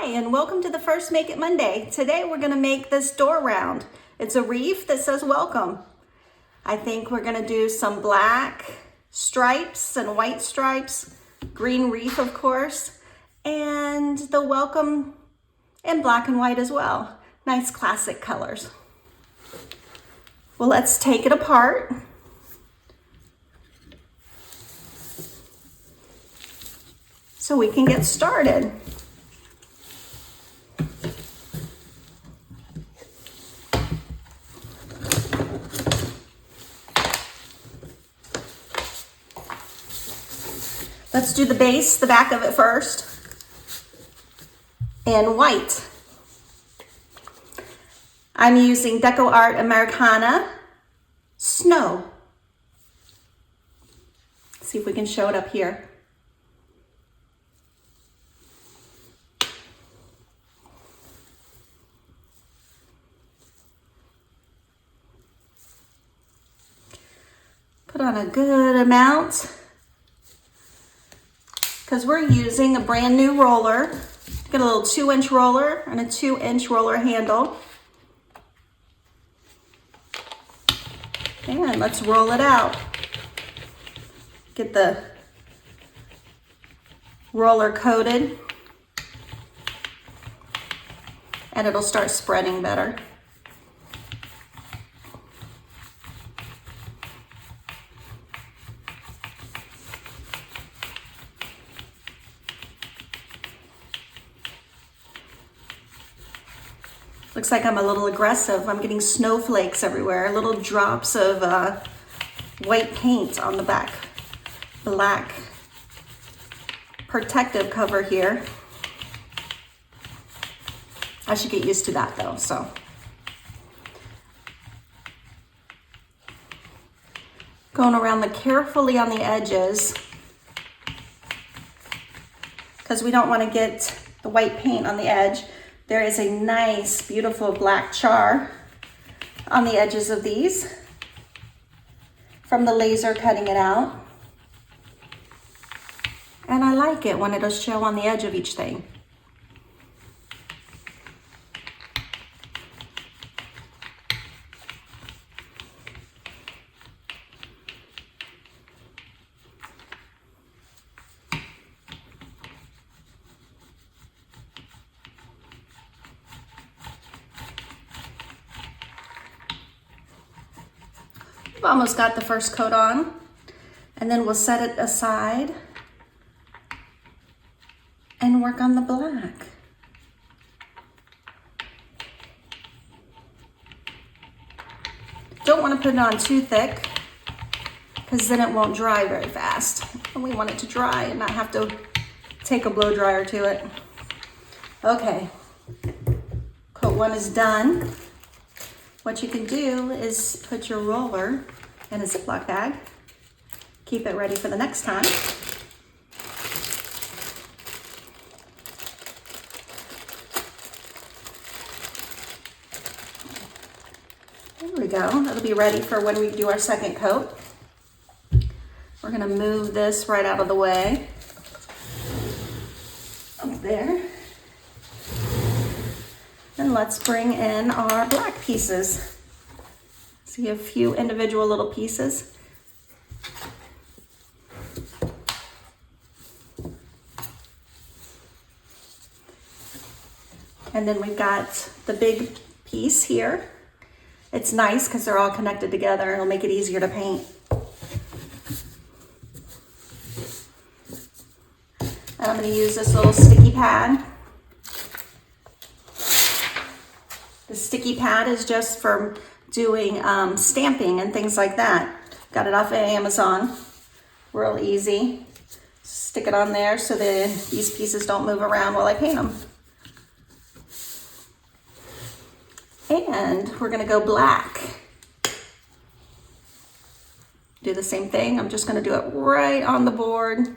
Hi, and welcome to the first Make It Monday. Today we're gonna make this door round. It's a wreath that says welcome. I think we're gonna do some black stripes and white stripes, green wreath of course, and the welcome in black and white as well. Nice classic colors. Well, let's take it apart. So we can get started. Let's do the base, the back of it first, in white. I'm using Deco Art Americana Snow. Let's see if we can show it up here. Put on a good amount, because we're using a brand new roller. Get a little 2-inch roller and a 2-inch roller handle. And let's roll it out. Get the roller coated and it'll start spreading better. Looks like I'm a little aggressive. I'm getting snowflakes everywhere, little drops of white paint on the back, black protective cover here. I should get used to that though, so. Going around carefully on the edges, because we don't want to get the white paint on the edge. There is a nice, beautiful black char on the edges of these from the laser cutting it out. And I like it when it'll show on the edge of each thing. We've almost got the first coat on, and then we'll set it aside and work on the black. Don't want to put it on too thick, because then it won't dry very fast. And we want it to dry and not have to take a blow dryer to it. Okay, coat 1 is done. What you can do is put your roller in a Ziploc bag. Keep it ready for the next time. There we go. That'll be ready for when we do our second coat. We're gonna move this right out of the way. Up there. And let's bring in our black pieces. See a few individual little pieces. And then we've got the big piece here. It's nice because they're all connected together. It'll make it easier to paint. And I'm going to use this little sticky pad. The sticky pad is just for doing stamping and things like that. Got it off of Amazon. Real easy. Stick it on there so that these pieces don't move around while I paint them. And we're gonna go black. Do the same thing. I'm just gonna do it right on the board.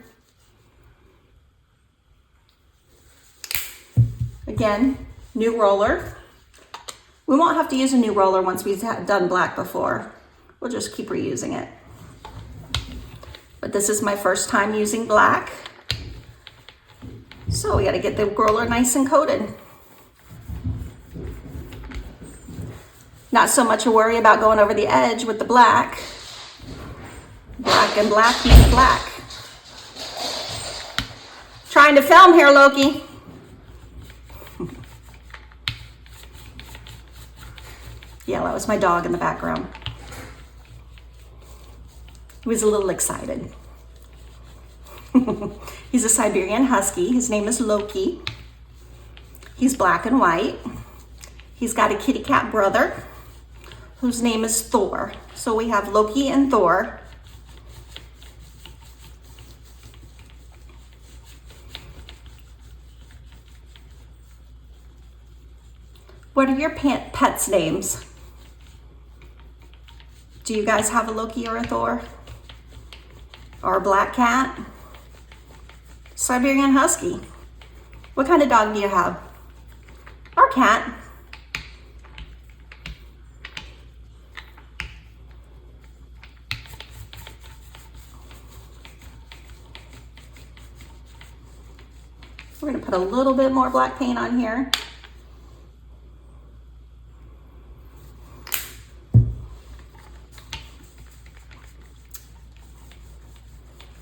Again, new roller. We won't have to use a new roller once we've done black before. We'll just keep reusing it. But this is my first time using black. So we got to get the roller nice and coated. Not so much a worry about going over the edge with the black. Black and black make black. Trying to film here, Loki. Yeah, that was my dog in the background. He was a little excited. He's a Siberian Husky. His name is Loki. He's black and white. He's got a kitty cat brother whose name is Thor. So we have Loki and Thor. What are your pets' names? Do you guys have a Loki or a Thor? Or a black cat? Siberian Husky. What kind of dog do you have? Or cat? We're gonna put a little bit more black paint on here.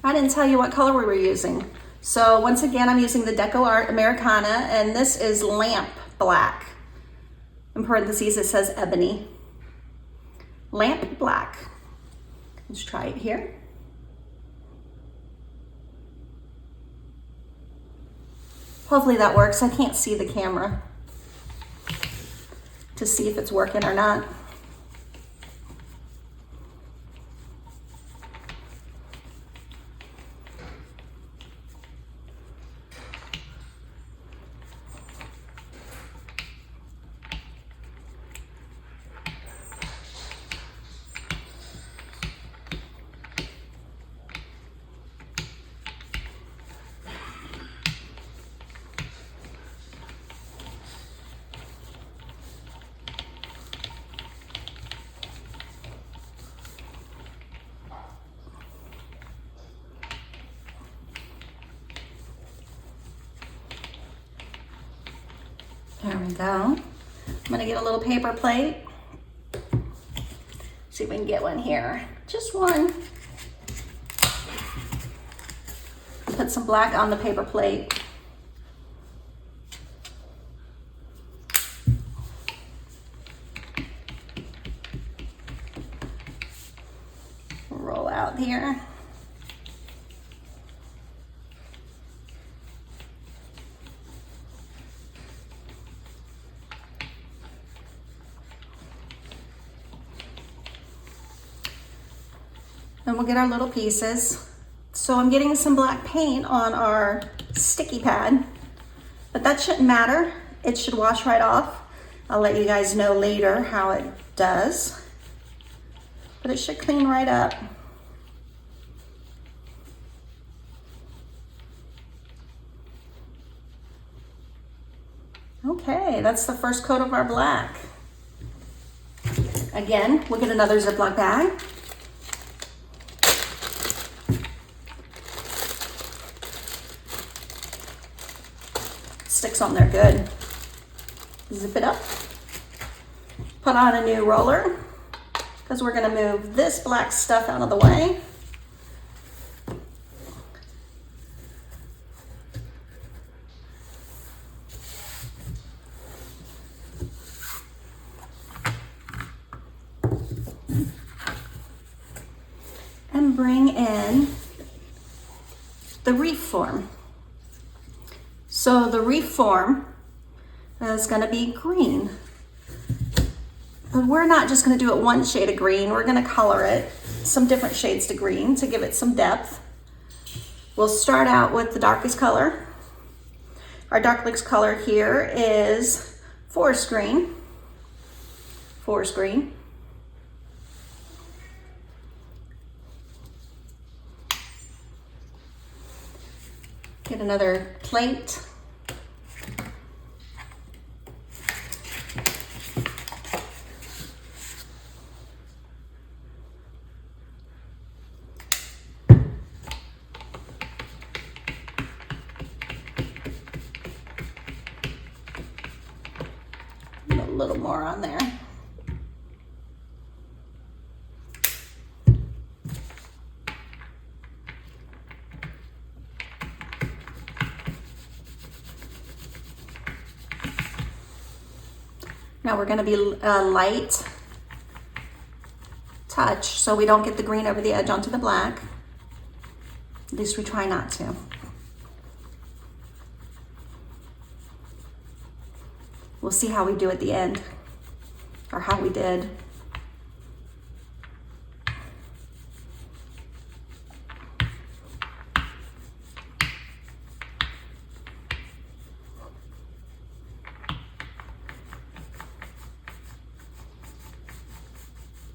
I didn't tell you what color we were using. So once again, I'm using the Deco Art Americana, and this is lamp black. In parentheses, it says ebony. Lamp black. Let's try it here. Hopefully that works. I can't see the camera to see if it's working or not. There we go. I'm gonna get a little paper plate. See if we can get one here. Just one. Put some black on the paper plate. Roll out here. And we'll get our little pieces. So I'm getting some black paint on our sticky pad, but that shouldn't matter. It should wash right off. I'll let you guys know later how it does, but it should clean right up. Okay, that's the first coat of our black. Again, we'll get another Ziploc bag. Sticks on there good. Zip it up. Put on a new roller because we're going to move this black stuff out of the way. And bring in the wreath form. So the wreath form is going to be green. But we're not just going to do it one shade of green. We're going to color it some different shades of green to give it some depth. We'll start out with the darkest color. Our darkest color here is forest green. Forest green. Get another plate. little more on there. Now we're going to be light touch so we don't get the green over the edge onto the black. At least we try not to. We'll see how we do at the end, or how we did.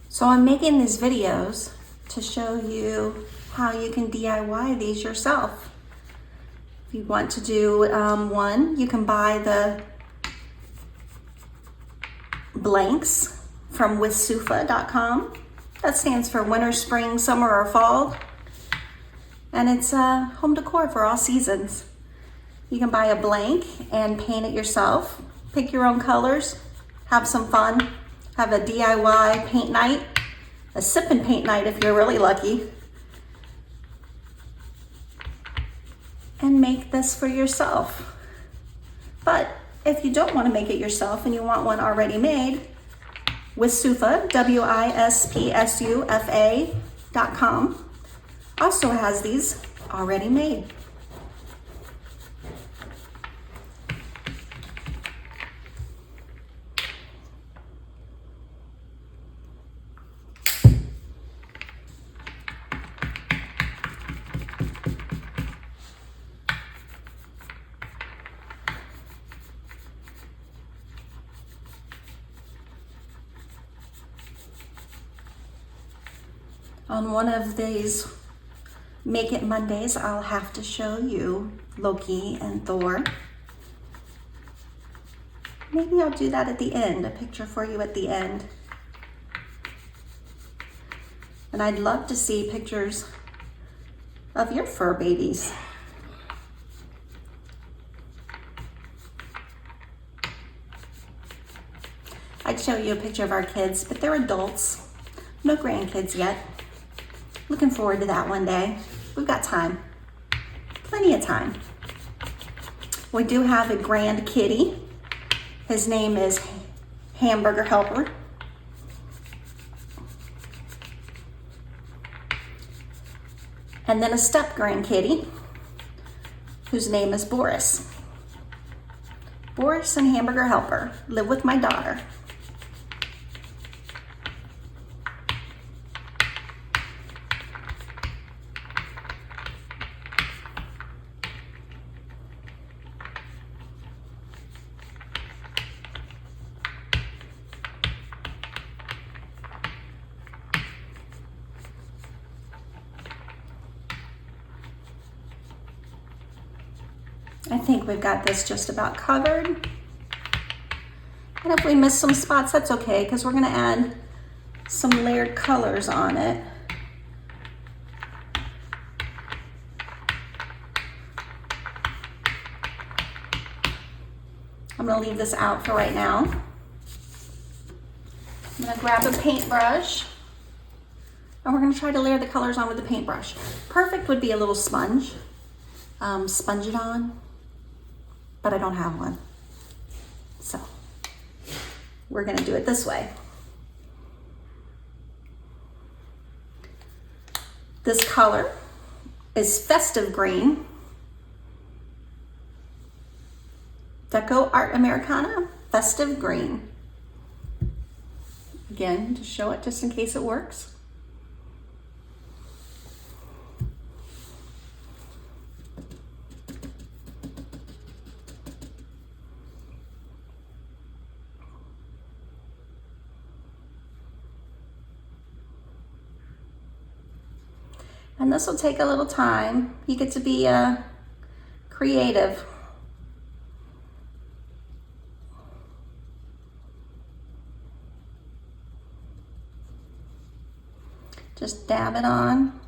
So I'm making these videos to show you how you can DIY these yourself. If you want to do one, you can buy the blanks from withsufa.com. That stands for winter, spring, summer, or fall. And it's home decor for all seasons. You can buy a blank and paint it yourself. Pick your own colors, have some fun. Have a DIY paint night, a sip and paint night if you're really lucky. And make this for yourself. But if you don't want to make it yourself and you want one already made, Withsufa, WISPSUFA.com, also has these already made. On one of these Make It Mondays, I'll have to show you Loki and Thor. Maybe I'll do that at the end, a picture for you at the end. And I'd love to see pictures of your fur babies. I'd show you a picture of our kids, but they're adults. No grandkids yet. Looking forward to that one day. We've got time. Plenty of time. We do have a grand kitty. His name is Hamburger Helper. And then a step grand kitty, whose name is Boris. Boris and Hamburger Helper live with my daughter. I think we've got this just about covered. And if we miss some spots, that's okay, because we're going to add some layered colors on it. I'm going to leave this out for right now. I'm going to grab a paintbrush, and we're going to try to layer the colors on with the paintbrush. Perfect would be a little sponge. Sponge it on, but I don't have one. So we're gonna do it this way. This color is Festive Green. Deco Art Americana, Festive Green. Again, to show it just in case it works. And this will take a little time. You get to be creative. Just dab it on.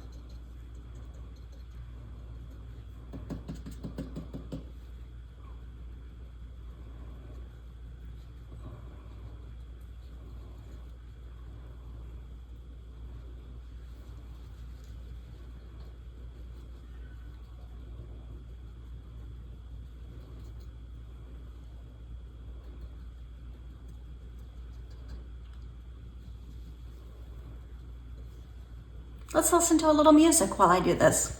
Let's listen to a little music while I do this.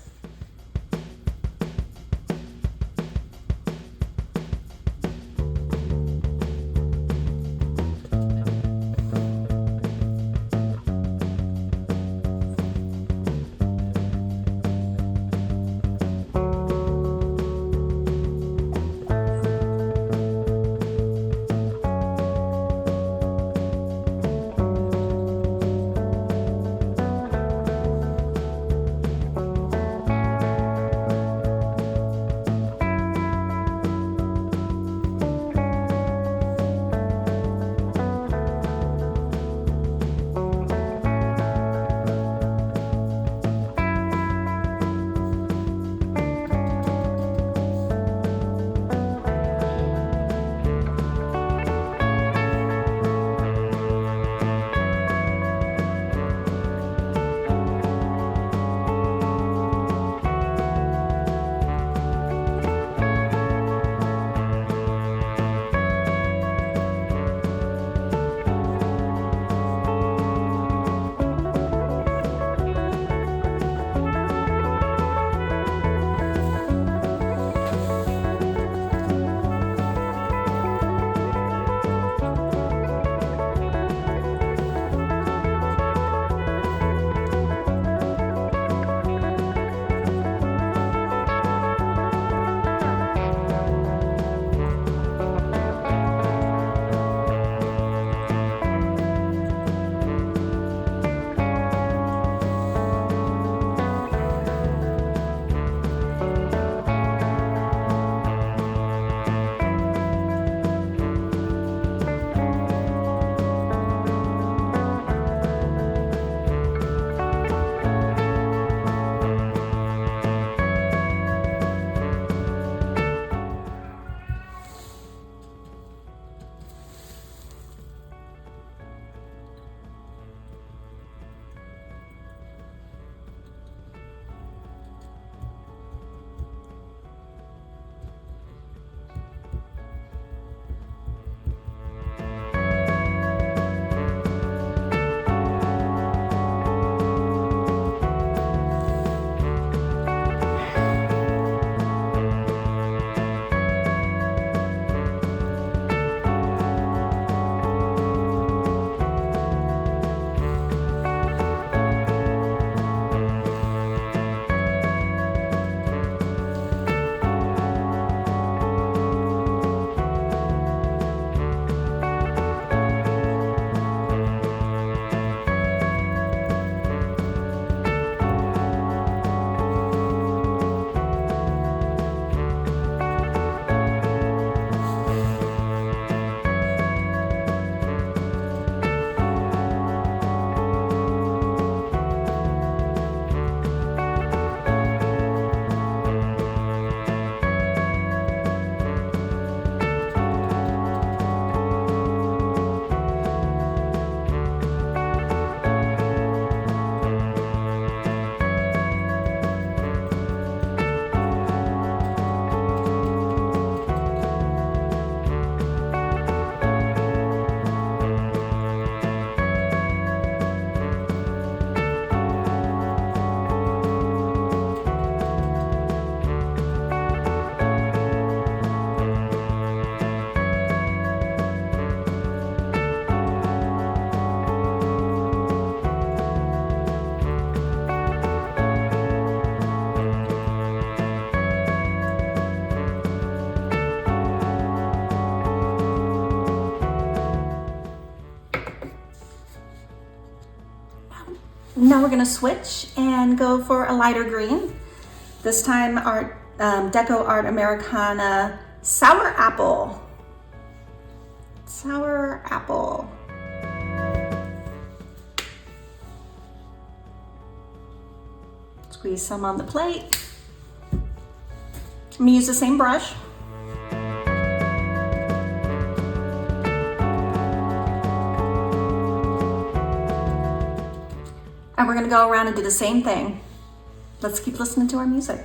Now we're gonna switch and go for a lighter green. This time our Deco Art Americana Sour Apple. Sour Apple. Squeeze some on the plate. I'm gonna use the same brush. And we're gonna go around and do the same thing. Let's keep listening to our music.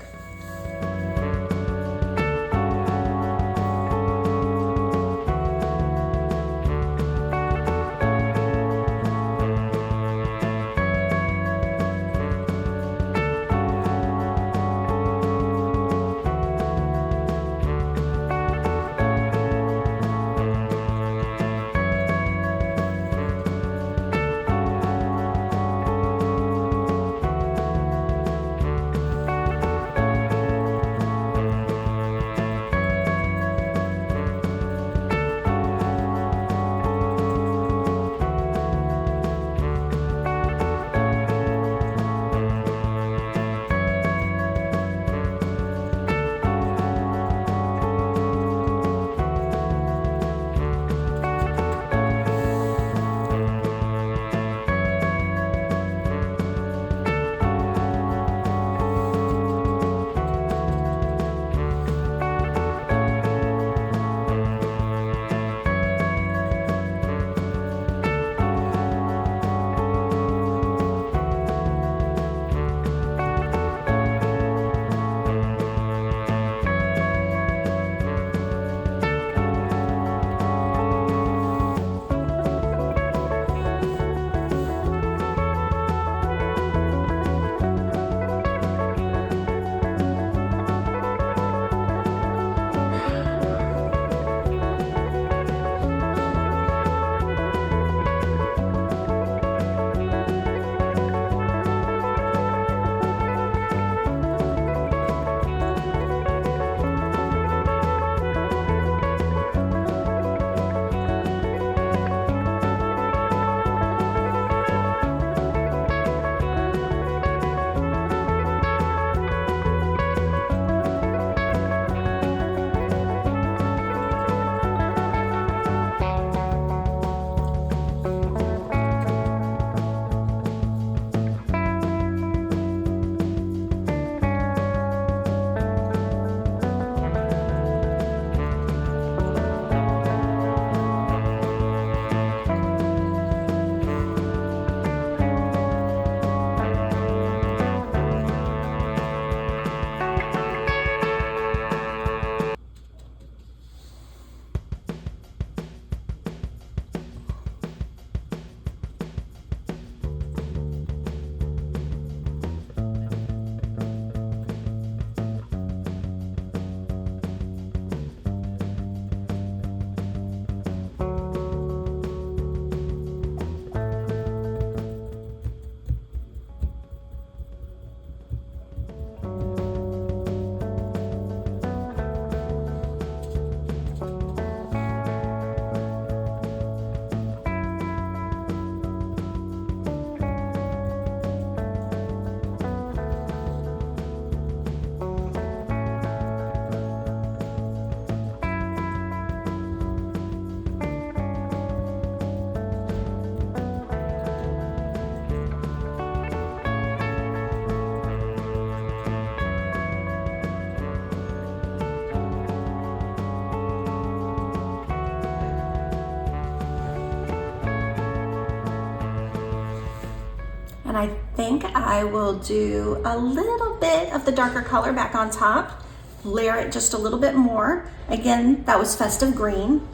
And I think I will do a little bit of the darker color back on top, layer it just a little bit more. Again, that was festive green.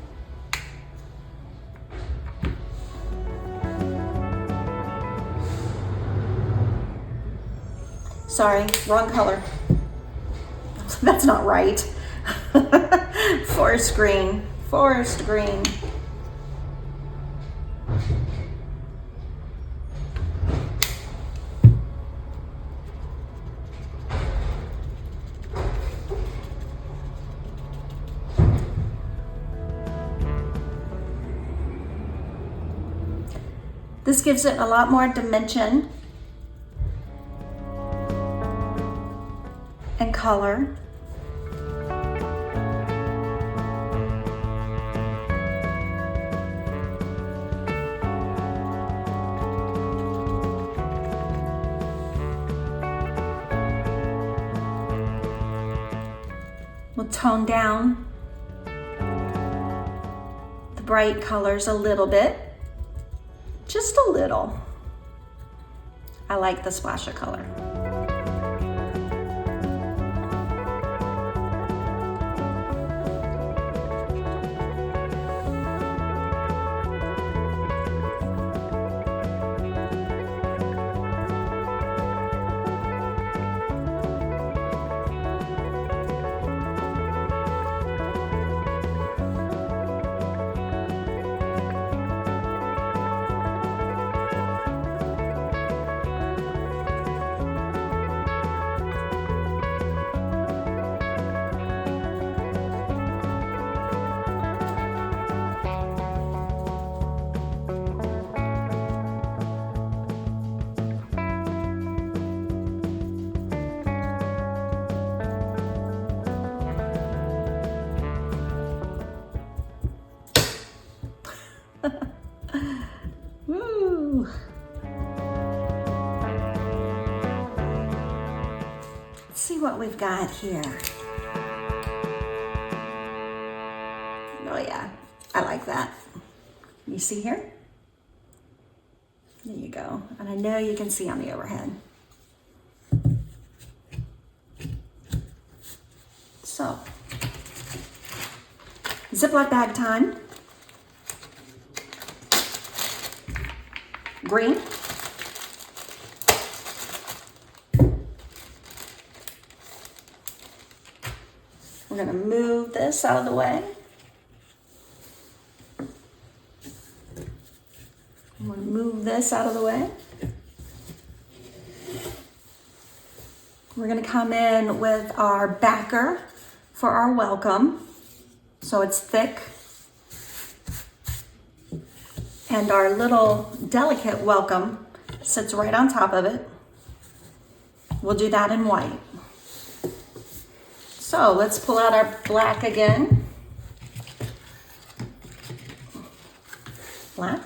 Sorry, wrong color. That's not right. Forest green, forest green. This gives it a lot more dimension and color. We'll tone down the bright colors a little bit. Just a little. I like the splash of color. Woo. Let's see what we've got here. Oh yeah, I like that. You see here? There you go. And I know you can see on the overhead. So, Ziploc bag time. Green. We're going to move this out of the way. I'm going to move this out of the way. We're going to come in with our backer for our welcome. So it's thick. And our little delicate welcome sits right on top of it. We'll do that in white. So let's pull out our black again. Black.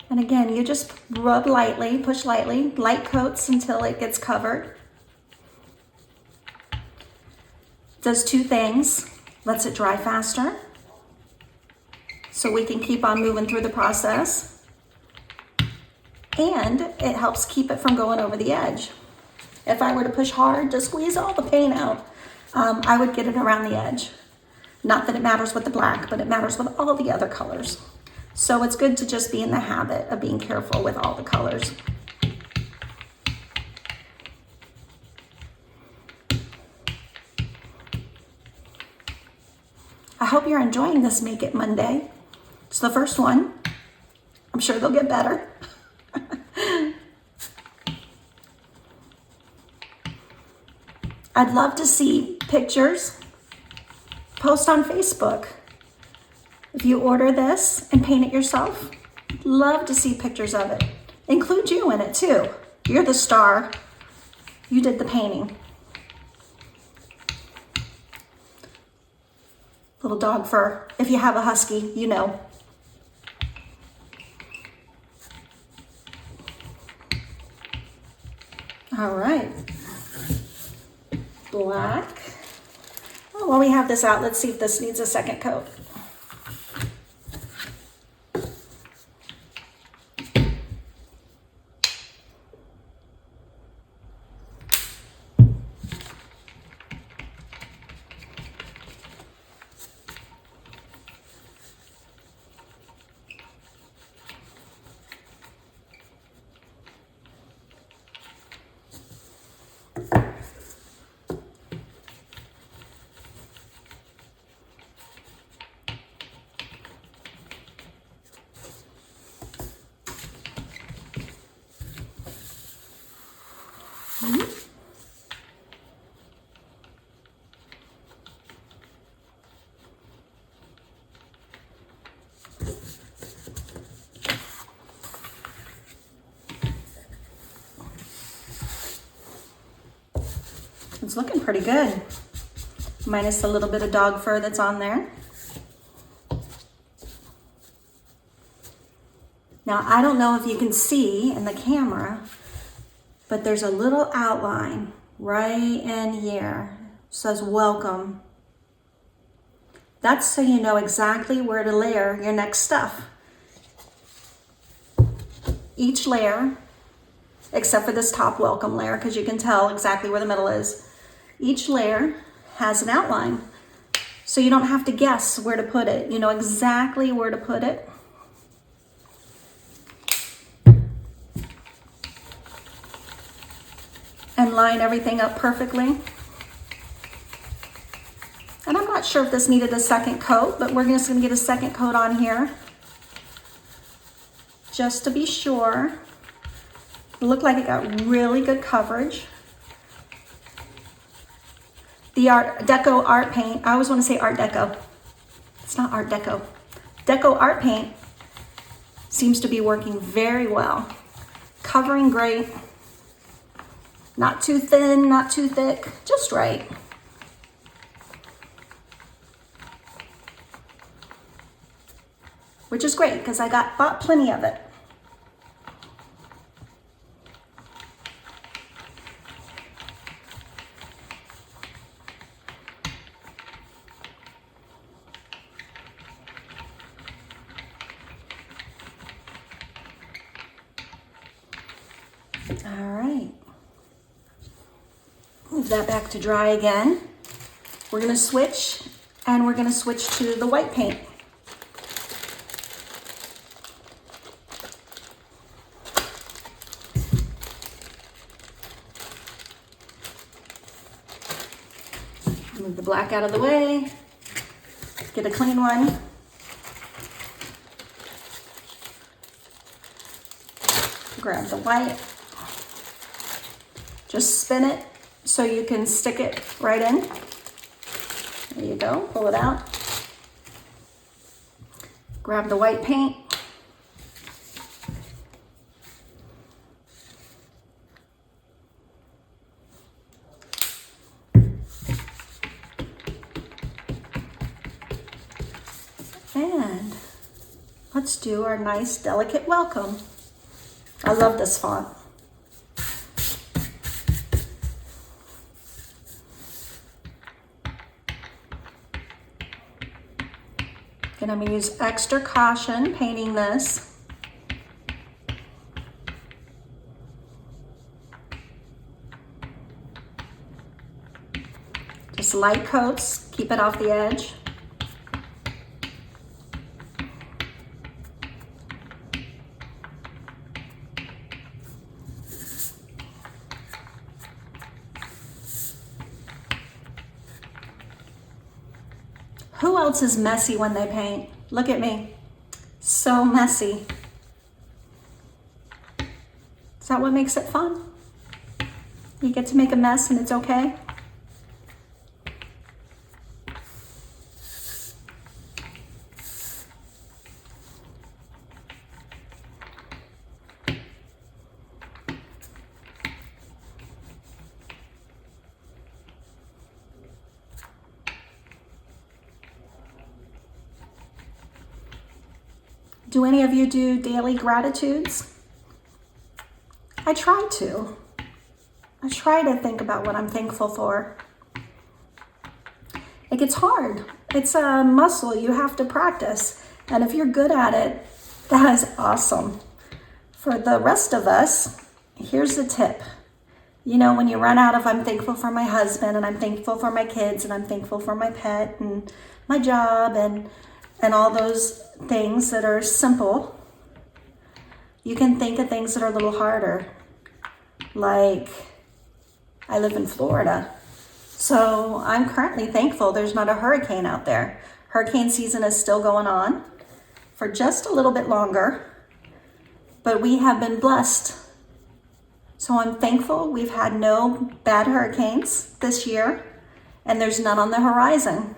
And again, you just rub lightly, push lightly, light coats until it gets covered. Does two things. Lets it dry faster, so we can keep on moving through the process. And it helps keep it from going over the edge. If I were to push hard to squeeze all the paint out, I would get it around the edge. Not that it matters with the black, but it matters with all the other colors. So it's good to just be in the habit of being careful with all the colors. I hope you're enjoying this Make It Monday. It's the first one. I'm sure they'll get better. I'd love to see pictures. Post on Facebook. If you order this and paint it yourself, love to see pictures of it. include you in it too. You're the star. You did the painting. Little dog fur. If you have a husky, you know. All right. Black. Oh, while we have this out, let's see if this needs a second coat. It's looking pretty good, minus a little bit of dog fur that's on there. Now, I don't know if you can see in the camera, but there's a little outline right in here. It says welcome. That's so you know exactly where to layer your next stuff. Each layer, except for this top welcome layer, because you can tell exactly where the middle is. Each layer has an outline, so you don't have to guess where to put it. You know exactly where to put it. And line everything up perfectly. And I'm not sure if this needed a second coat, but we're just gonna get a second coat on here, just to be sure. It looked like it got really good coverage. The Art Deco art paint, I always want to say Art Deco. It's not Art Deco. Deco art paint seems to be working very well. Covering great. Not too thin, not too thick, just right. Which is great because I bought plenty of it. All right. Move that back to dry again. We're gonna switch, and we're gonna switch to the white paint. Move the black out of the way. Get a clean one. Grab the white. Just spin it so you can stick it right in. There you go, pull it out. Grab the white paint. And let's do our nice delicate welcome. I love this font. And I'm going to use extra caution painting this. Just light coats, keep it off the edge. Who else is messy when they paint? Look at me. So messy. Is that what makes it fun? You get to make a mess and it's okay? Do any of you do daily gratitudes? I try to. I try to think about what I'm thankful for. It gets hard. It's a muscle you have to practice. And if you're good at it, that is awesome. For the rest of us, here's the tip. You know, when you run out of, I'm thankful for my husband, and I'm thankful for my kids, and I'm thankful for my pet, and my job, and all those things that are simple, you can think of things that are a little harder. Like, I live in Florida, so I'm currently thankful there's not a hurricane out there. Hurricane season is still going on for just a little bit longer, but we have been blessed. So I'm thankful we've had no bad hurricanes this year, and there's none on the horizon.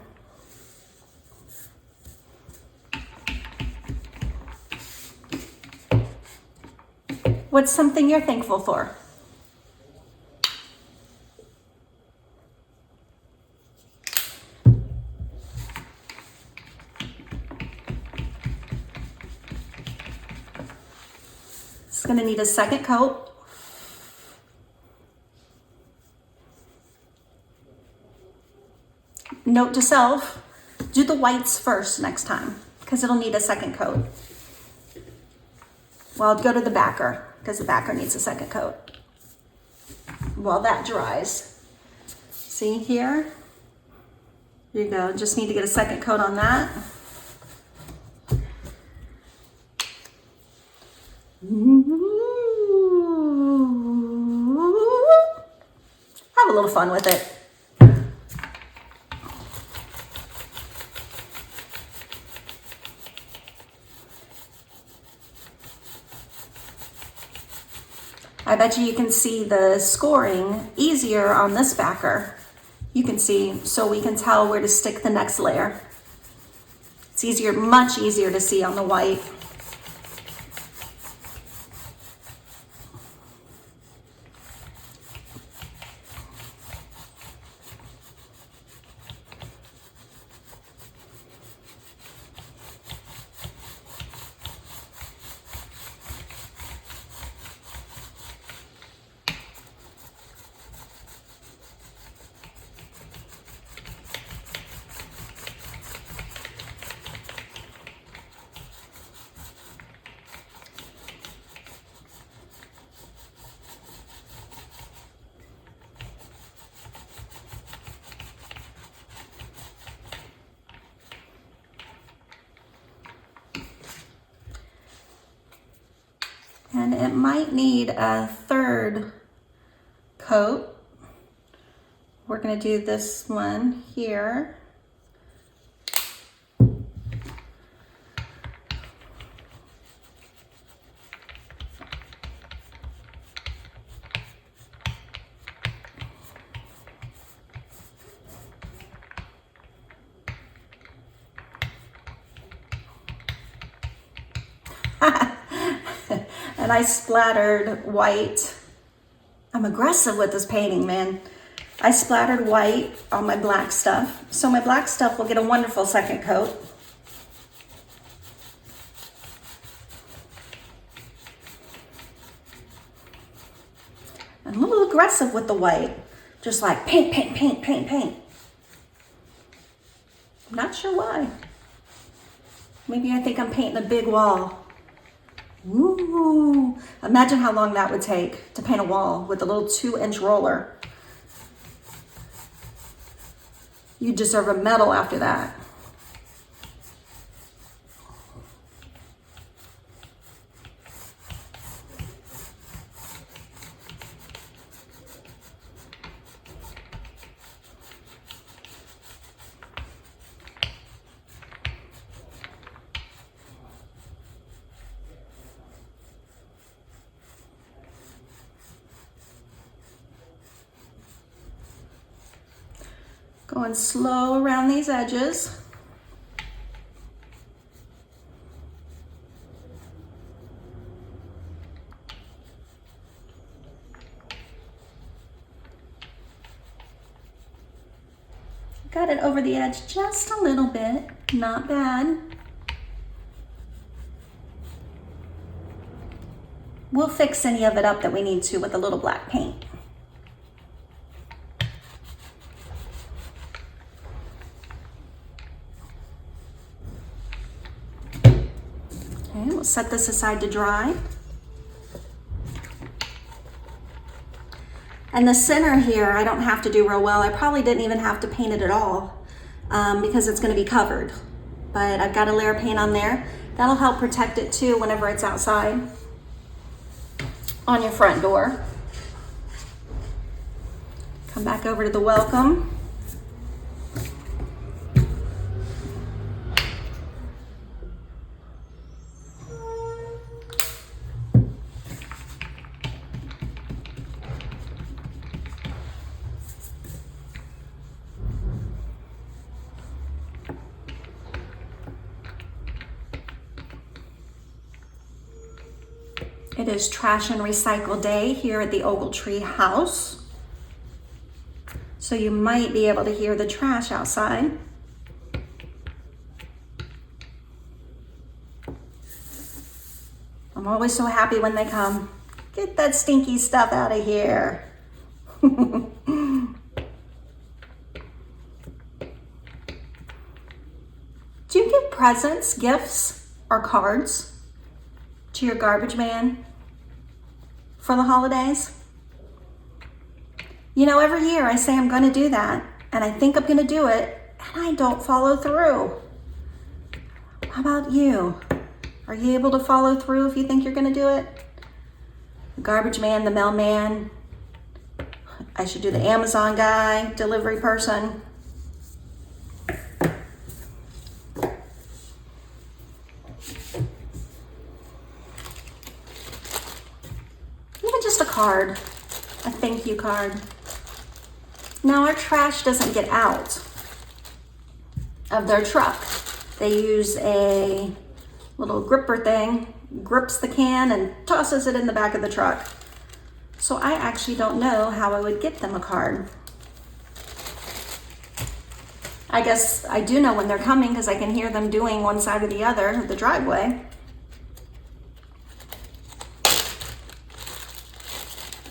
What's something you're thankful for? It's going to need a second coat. Note to self, do the whites first next time, because it'll need a second coat. Well, go to the backer, because the backer needs a second coat. While that dries. See here? Here you go. Just need to get a second coat on that. Have a little fun with it. I bet you can see the scoring easier on this backer. You can see, so we can tell where to stick the next layer. It's easier, much easier to see on the white. And it might need a third coat. We're going to do this one here. And I splattered white. I'm aggressive with this painting, man. I splattered white on my black stuff. So my black stuff will get a wonderful second coat. I'm a little aggressive with the white. Just like paint, paint, paint, paint, paint. I'm not sure why. Maybe I think I'm painting a big wall. Ooh, imagine how long that would take to paint a wall with a little 2-inch roller. You deserve a medal after that. Going slow around these edges. Got it over the edge just a little bit, not bad. We'll fix any of it up that we need to with a little black paint. Okay, we'll set this aside to dry. And the center here, I don't have to do real well. I probably didn't even have to paint it at all because it's going to be covered. But I've got a layer of paint on there. That'll help protect it too whenever it's outside on your front door. Come back over to the welcome. It is trash and recycle day here at the Ogletree house. So you might be able to hear the trash outside. I'm always so happy when they come. Get that stinky stuff out of here. Do you give presents, gifts, or cards to your garbage man for the holidays? You know, every year I say I'm going to do that, and I think I'm going to do it, and I don't follow through. How about you? Are you able to follow through if you think you're going to do it? The garbage man, the mailman. I should do the Amazon guy, delivery person. Even just a card, a thank you card. Now our trash doesn't get out of their truck. They use a little gripper thing, grips the can and tosses it in the back of the truck. So I actually don't know how I would get them a card. I guess I do know when they're coming because I can hear them doing one side or the other of the driveway.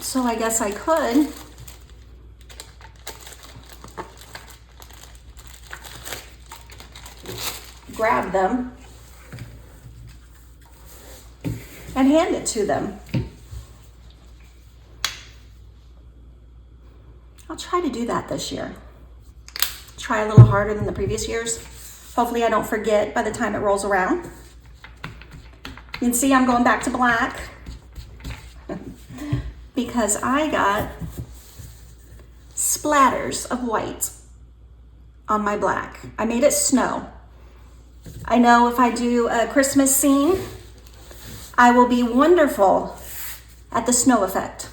So I guess I could grab them and hand it to them. I'll try to do that this year. Try a little harder than the previous years. Hopefully I don't forget by the time it rolls around. You can see I'm going back to black because I got splatters of white on my black. I made it snow. I know if I do a Christmas scene, I will be wonderful at the snow effect.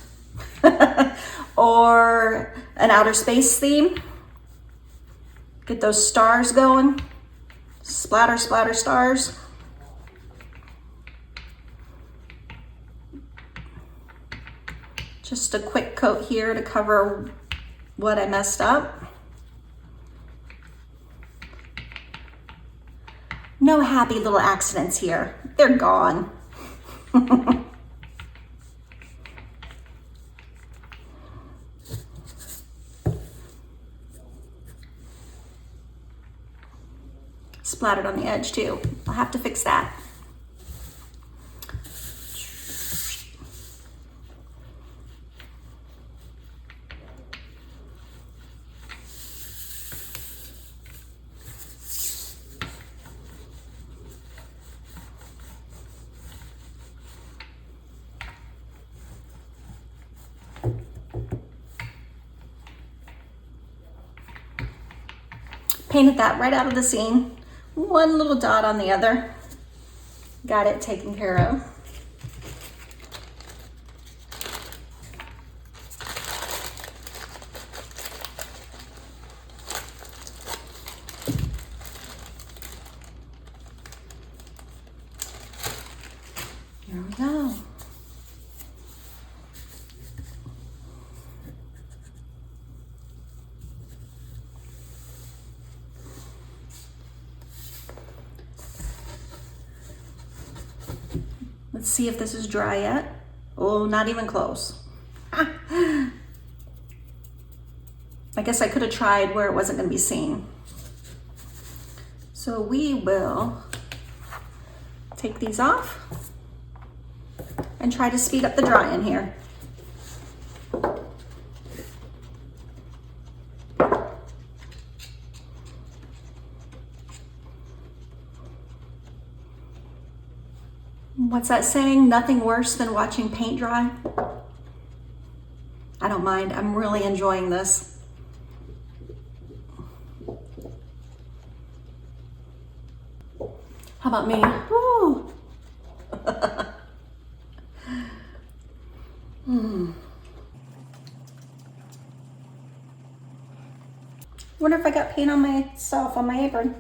Or an outer space theme. Get those stars going. Splatter, splatter, stars. Just a quick coat here to cover what I messed up. No happy little accidents here. They're gone. Splattered on the edge too. I'll have to fix that. Painted that right out of the scene. One little dot on the other. Got it taken care of. Here we go. Let's see if this is dry yet. Oh, not even close. I guess I could have tried where it wasn't going to be seen. So we will take these off and try to speed up the drying here. What's that saying? Nothing worse than watching paint dry. I don't mind. I'm really enjoying this. How about me? Woo! Wonder if I got paint on myself on my apron.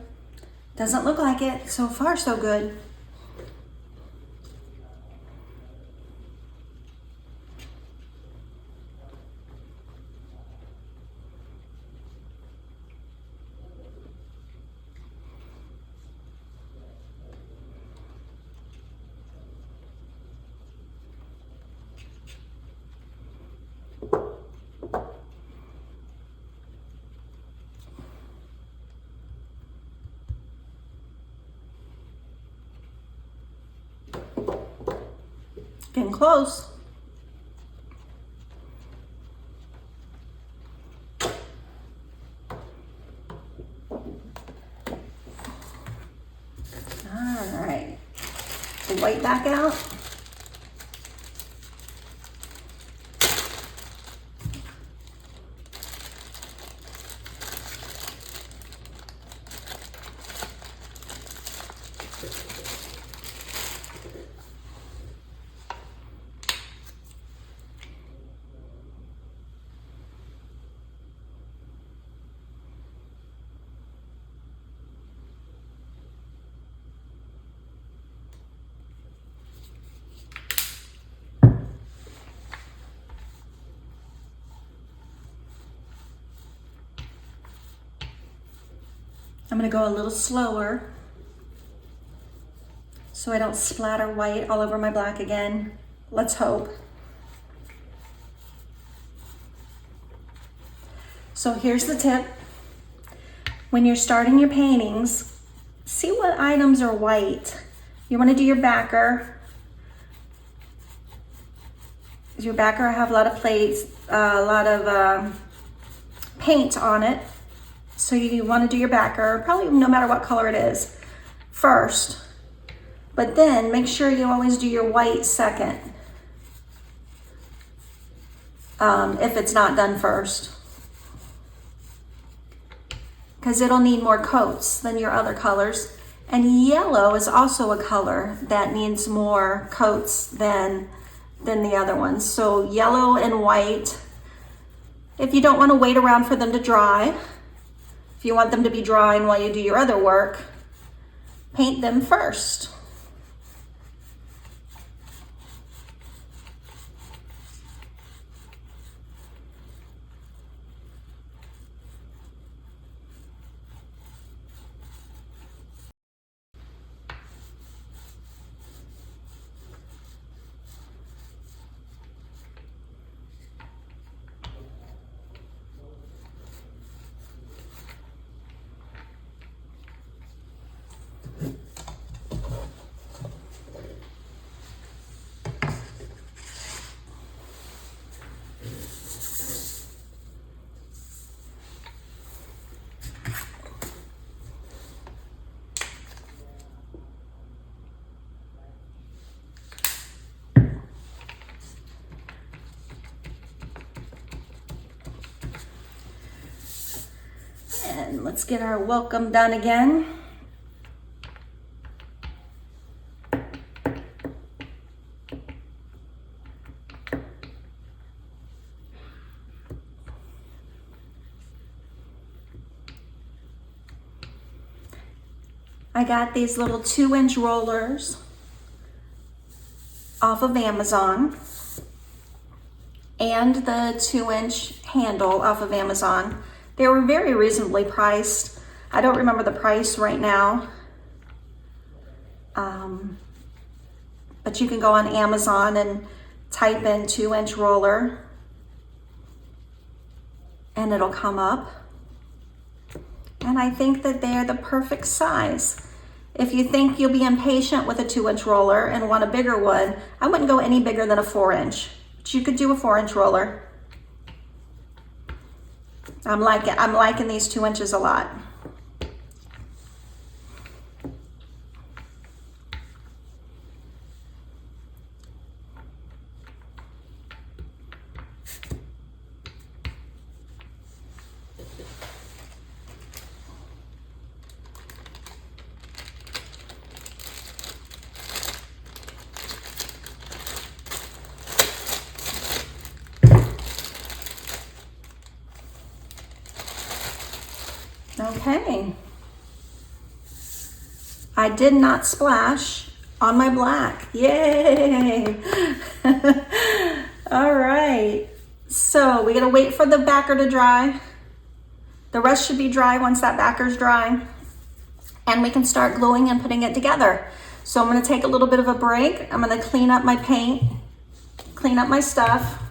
Doesn't look like it. So far, so good. Getting close. All right. The white back out. I'm gonna go a little slower so I don't splatter white all over my black again. Let's hope. So here's the tip. When you're starting your paintings, see what items are white. You wanna do your backer. Your backer, I have a lot of plates, a lot of paint on it. So you want to do your backer, probably no matter what color it is, first. But then make sure you always do your white second, if it's not done first. Because it'll need more coats than your other colors. And yellow is also a color that needs more coats than the other ones. So yellow and white, if you don't want to wait around for them to dry, if you want them to be drying while you do your other work, paint them first. And let's get our welcome done again. I got these little 2-inch rollers off of Amazon and the 2-inch handle off of Amazon. They were very reasonably priced. I don't remember the price right now. But you can go on Amazon and type in 2-inch roller and it'll come up. And I think that they're the perfect size. If you think you'll be impatient with a 2-inch roller and want a bigger one, I wouldn't go any bigger than a 4-inch, but you could do a 4-inch roller. I'm liking these 2 inches a lot. Okay. I did not splash on my black. Yay! All right. So we gotta wait for the backer to dry. The rest should be dry once that backer's dry. And we can start gluing and putting it together. So I'm gonna take a little bit of a break. I'm gonna clean up my paint, clean up my stuff,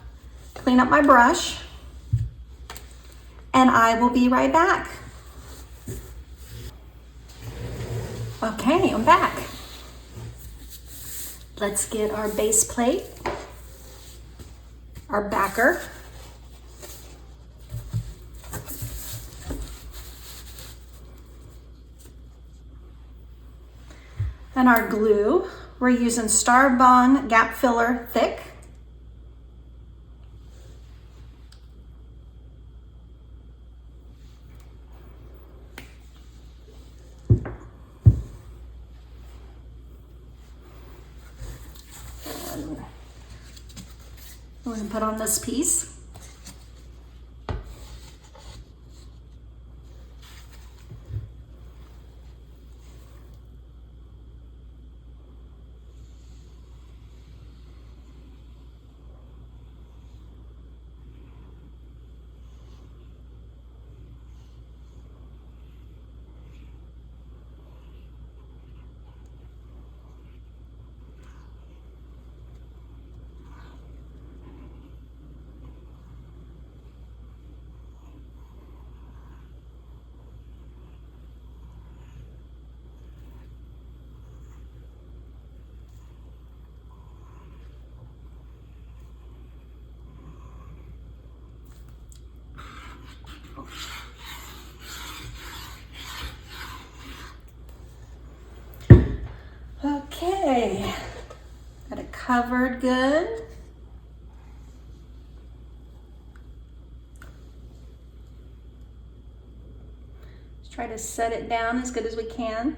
clean up my brush, and I will be right back. Okay, I'm back. Let's get our base plate, our backer, and our glue. We're using Starbond Gap Filler Thick. We're going to put on this piece. Okay, got it covered good. Let's try to set it down as good as we can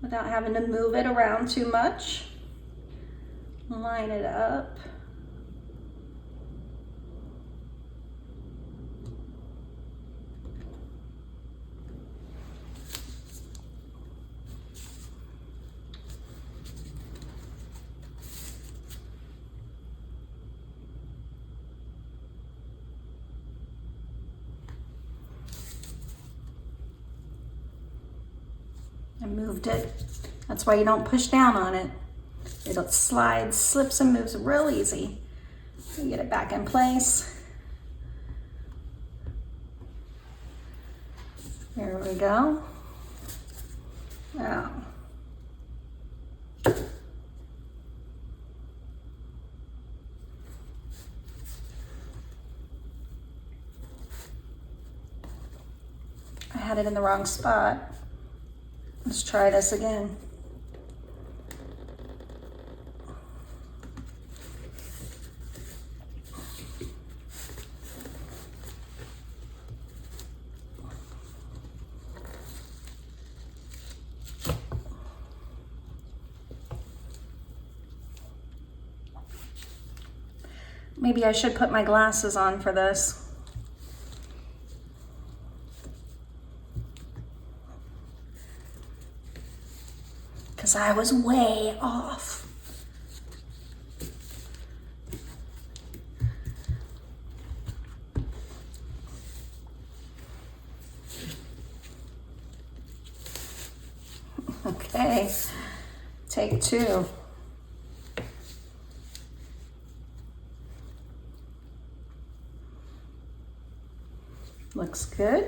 without having to move it around too much. Line it up. I moved it. That's why you don't push down on it. It slides, slips, and moves real easy. You get it back in place. There we go. Now, I had it in the wrong spot. Let's try this again. Maybe I should put my glasses on for this. Because I was way off. Okay, take two. Looks good.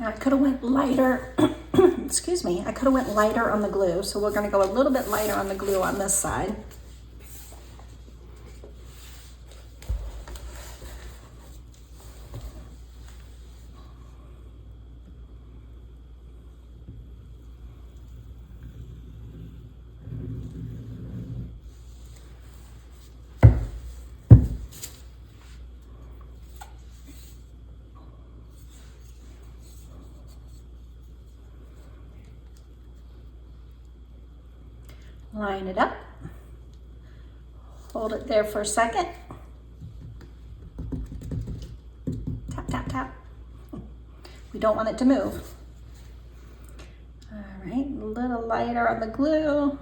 I could have went lighter, excuse me, I could have went lighter on the glue. So we're gonna go a little bit lighter on the glue on this side. Line it up, hold it there for a second, tap, tap, tap. We don't want it to move. All right, a little lighter on the glue.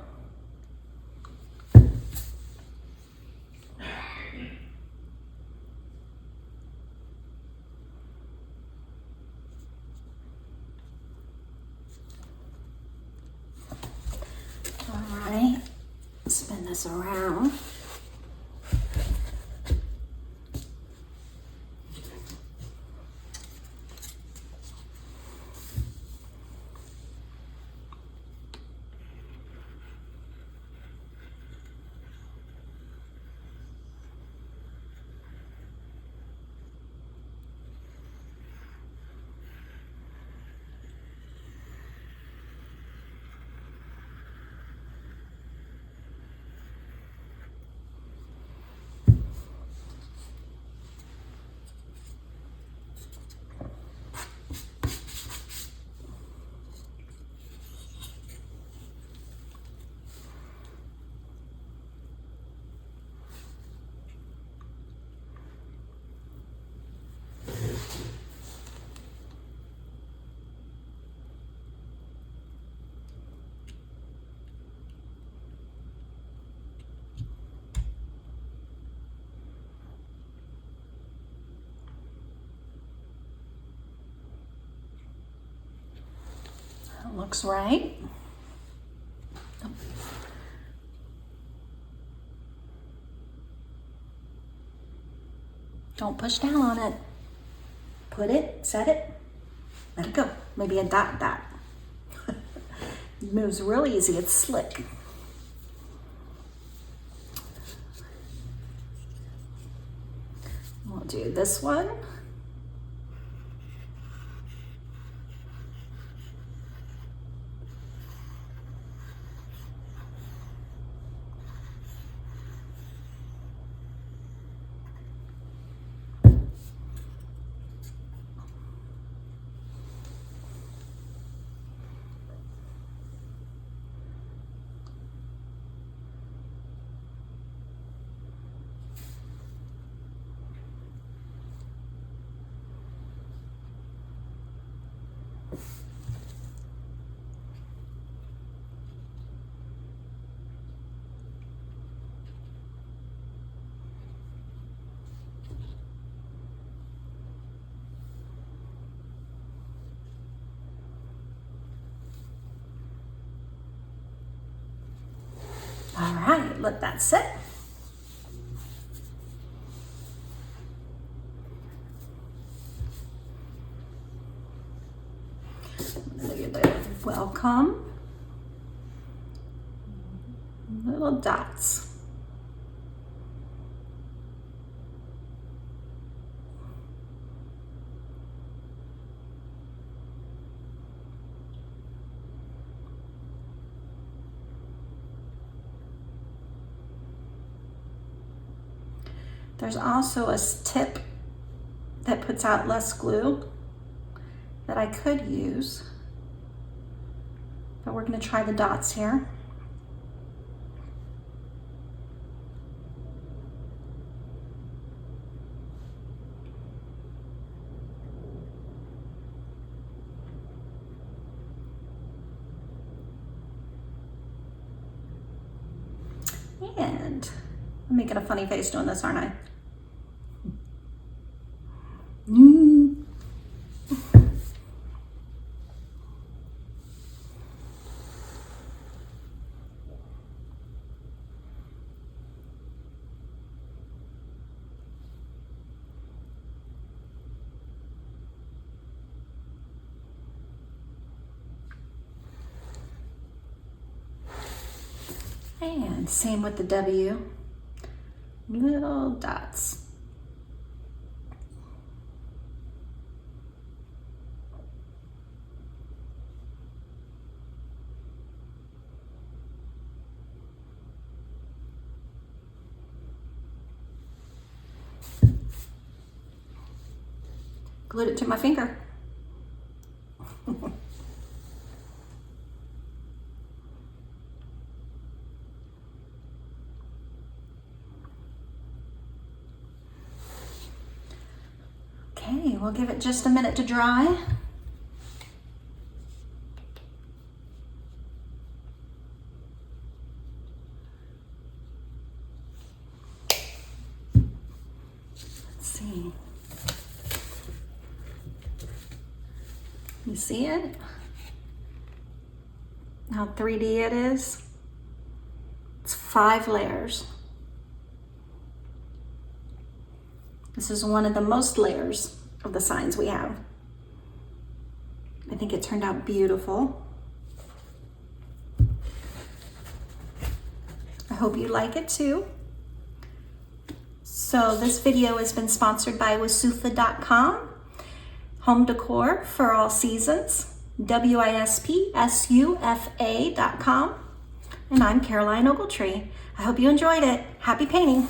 All right, spin this around. That looks right. Don't push down on it. Put it, set it, let it go. Maybe a dot dot. It moves real easy, it's slick. We'll do this one. All right, let that sit. Look at the welcome. Little dots. There's also a tip that puts out less glue that I could use, but we're going to try the dots here. And I'm making a funny face doing this, aren't I? And same with the W, little dots. Glued it to my finger. Okay, we'll give it just a minute to dry. Let's see. You see it? How 3D it is? It's 5 layers. This is one of the most layers of the signs we have. I think it turned out beautiful. I hope you like it too. So this video has been sponsored by wisufa.com, home decor for all seasons, WISPSUFA.com, and I'm Caroline Ogletree. I hope you enjoyed it. Happy painting.